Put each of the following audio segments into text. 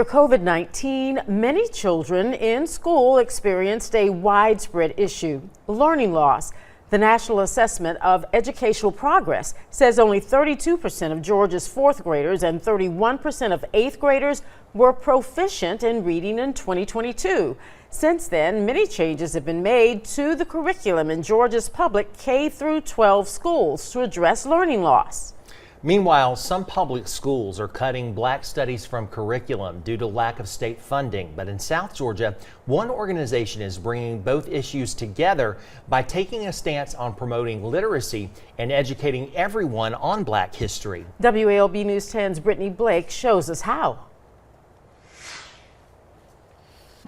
For COVID-19, many children in school experienced a widespread issue, learning loss. The National Assessment of Educational Progress says only 32% of Georgia's fourth graders and 31% of eighth graders were proficient in reading in 2022. Since then, many changes have been made to the curriculum in Georgia's public K-12 schools to address learning loss. Meanwhile, some public schools are cutting Black studies from curriculum due to lack of state funding. But in South Georgia, one organization is bringing both issues together by taking a stance on promoting literacy and educating everyone on Black history. WALB News 10's Brittany Blake shows us how.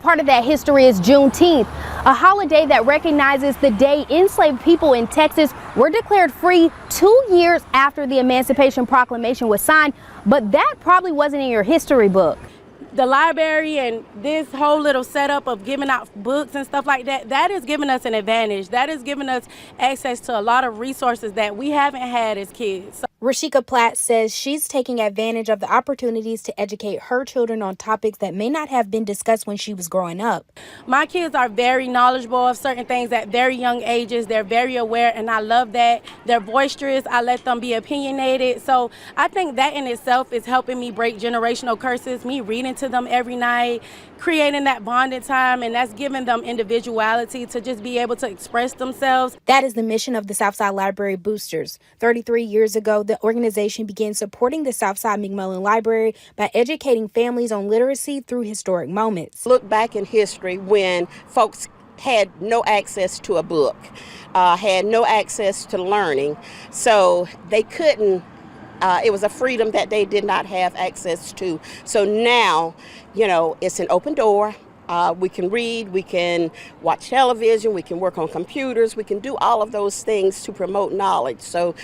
Part of that history is Juneteenth, a holiday that recognizes the day enslaved people in Texas were declared free 2 years after the Emancipation Proclamation was signed, but that probably wasn't in your history book. The library and this whole little setup of giving out books and stuff like that, that is giving us an advantage. That is giving us access to a lot of resources that we haven't had as kids. Rashika Platt says she's taking advantage of the opportunities to educate her children on topics that may not have been discussed when she was growing up. My kids are very knowledgeable of certain things at very young ages. They're very aware, and I love that. They're boisterous. I let them be opinionated. So I think that in itself is helping me break generational curses, me reading to them every night, creating that bonding time, and that's giving them individuality to just be able to express themselves. That is the mission of the Southside Library Boosters. 33 years ago, the organization began supporting the Southside McMullen Library by educating families on literacy through historic moments. Look back in history when folks had no access to a book, had no access to learning, so they couldn't. It was a freedom that they did not have access to. So now, it's an open door. We can read, we can watch television, we can work on computers, we can do all of those things to promote knowledge. So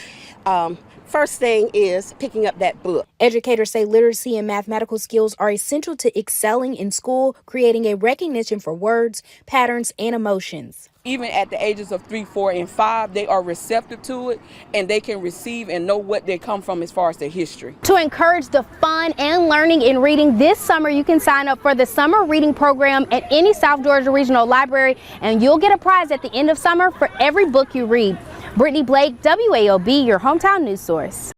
first thing is picking up that book. Educators say literacy and mathematical skills are essential to excelling in school, creating a recognition for words, patterns, and emotions. Even at the ages of 3, 4, and 5, they are receptive to it, and they can receive and know what they come from as far as their history. To encourage the fun and learning in reading this summer, you can sign up for the summer reading program at any South Georgia Regional Library, and you'll get a prize at the end of summer for every book you read. Brittany Blake, WALB, your hometown news source.